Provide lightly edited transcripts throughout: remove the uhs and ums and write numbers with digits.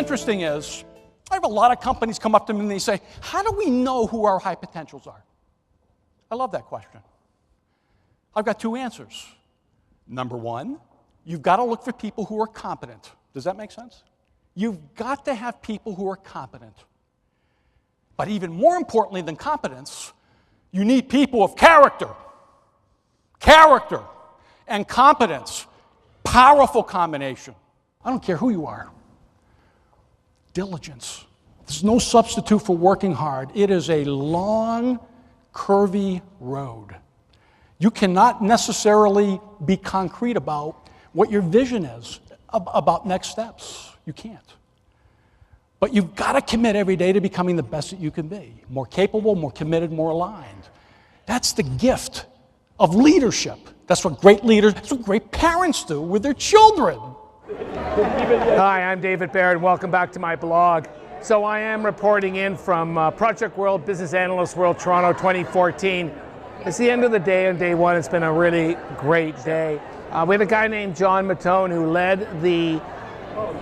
interesting is, I have a lot of companies come up to me and they say, how do we know who our high potentials are? I love that question. I've got two answers. Number one, you've got to look for people who are competent. Does that make sense? You've got to have people who are competent. But even more importantly than competence, you need people of character. Character and competence. Powerful combination. I don't care who you are. Diligence. There's no substitute for working hard. It is a long, curvy road. You cannot necessarily be concrete about what your vision is about next steps. You can't. But you've got to commit every day to becoming the best that you can be. More capable, more committed, more aligned. That's the gift of leadership. That's what great leaders, that's what great parents do with their children. Hi, I'm David Barrett. Welcome back to my blog. So I am reporting in from Project World Business Analyst World Toronto 2014. It's the end of the day on day one. It's been a really great day. We had a guy named John Mattone who led the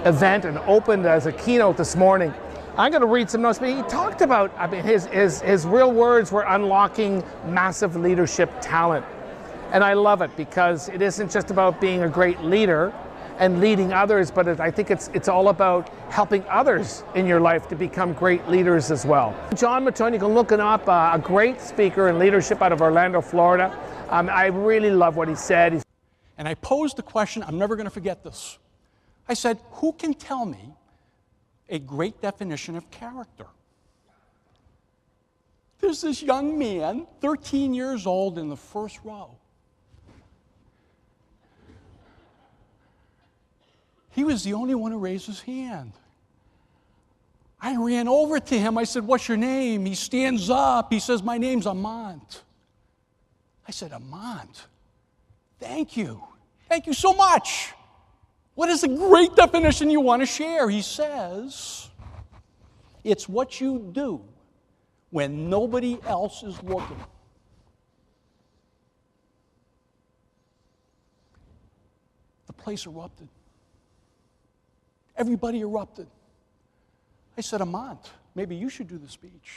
event and opened as a keynote this morning. I'm going to read some notes, but he talked about, his real words were unlocking massive leadership talent. And I love it because it isn't just about being a great leader and leading others, but I think it's all about helping others in your life to become great leaders as well. John Mattone, you can look him up, a great speaker in leadership out of Orlando, Florida. I really love what he said. And I posed the question, I'm never going to forget this. I said, who can tell me a great definition of character? There's this young man, 13 years old, in the first row. He was the only one who raised his hand. I ran over to him. I said, what's your name? He stands up. He says, my name's Amant. I said, Amant, thank you. Thank you so much. What is the great definition you want to share? He says, it's what you do when nobody else is looking. The place erupted. Everybody erupted. I said, Amant, maybe you should do the speech.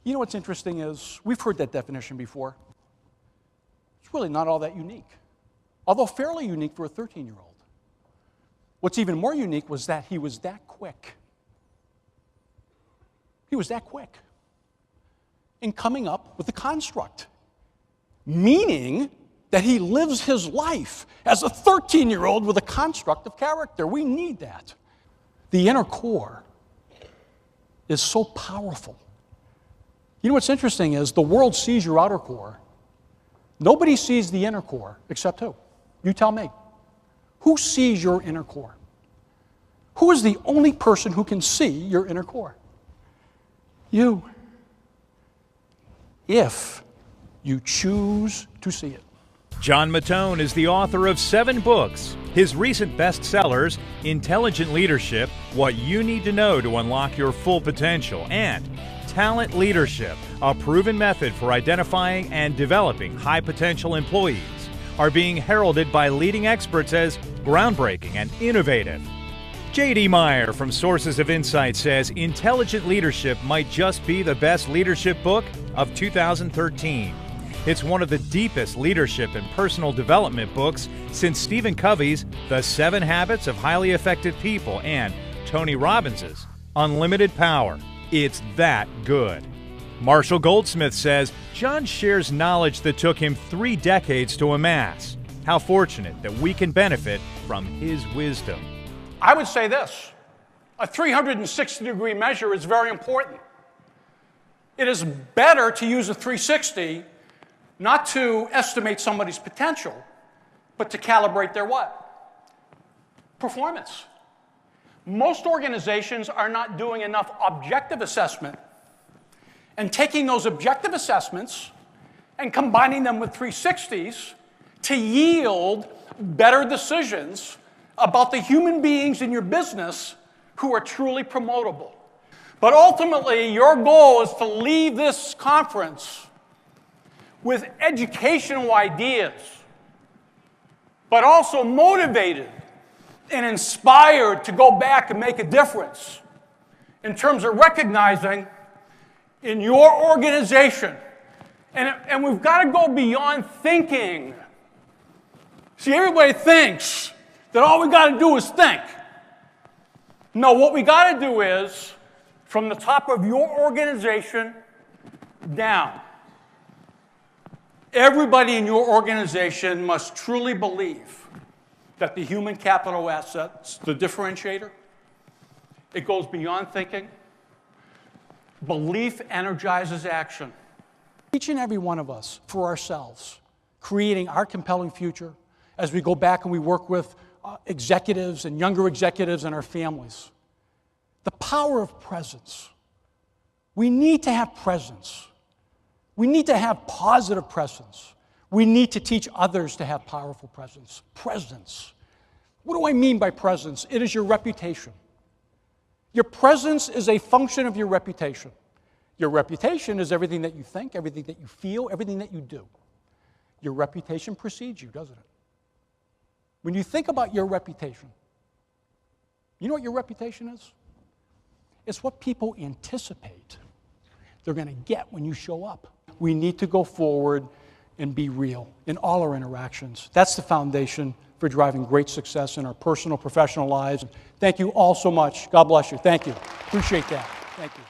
You know what's interesting is, we've heard that definition before. It's really not all that unique, although fairly unique for a 13-year-old. What's even more unique was that he was that quick. He was that quick in coming up with the construct, meaning that he lives his life as a 13-year-old with a construct of character. We need that. The inner core is so powerful. You know what's interesting is the world sees your outer core. Nobody sees the inner core except who? You tell me. Who sees your inner core? Who is the only person who can see your inner core? You. If you choose to see it. John Mattone is the author of 7 books. His recent bestsellers, Intelligent Leadership, What You Need to Know to Unlock Your Full Potential, and Talent Leadership, a proven method for identifying and developing high-potential employees, are being heralded by leading experts as groundbreaking and innovative. J.D. Meyer from Sources of Insight says Intelligent Leadership might just be the best leadership book of 2013. It's one of the deepest leadership and personal development books since Stephen Covey's The 7 Habits of Highly Effective People and Tony Robbins' Unlimited Power. It's that good. Marshall Goldsmith says John shares knowledge that took him 3 decades to amass. How fortunate that we can benefit from his wisdom. I would say this, a 360-degree measure is very important. It is better to use a 360 not to estimate somebody's potential, but to calibrate their what? Performance. Most organizations are not doing enough objective assessment and taking those objective assessments and combining them with 360s to yield better decisions about the human beings in your business who are truly promotable. But ultimately, your goal is to leave this conference with educational ideas, but also motivated and inspired to go back and make a difference in terms of recognizing in your organization. And we've got to go beyond thinking. See, everybody thinks that all we got to do is think. No, what we got to do is, from the top of your organization down, everybody in your organization must truly believe that the human capital assets, the differentiator, it goes beyond thinking. Belief energizes action. Each and every one of us, for ourselves, creating our compelling future as we go back and we work with executives and younger executives and our families. The power of presence. We need to have presence. We need to have positive presence. We need to teach others to have powerful presence. Presence. What do I mean by presence? It is your reputation. Your presence is a function of your reputation. Your reputation is everything that you think, everything that you feel, everything that you do. Your reputation precedes you, doesn't it? When you think about your reputation, you know what your reputation is? It's what people anticipate they're going to get when you show up. We need to go forward and be real in all our interactions. That's the foundation for driving great success in our personal, professional lives. Thank you all so much. God bless you. Thank you. Appreciate that. Thank you.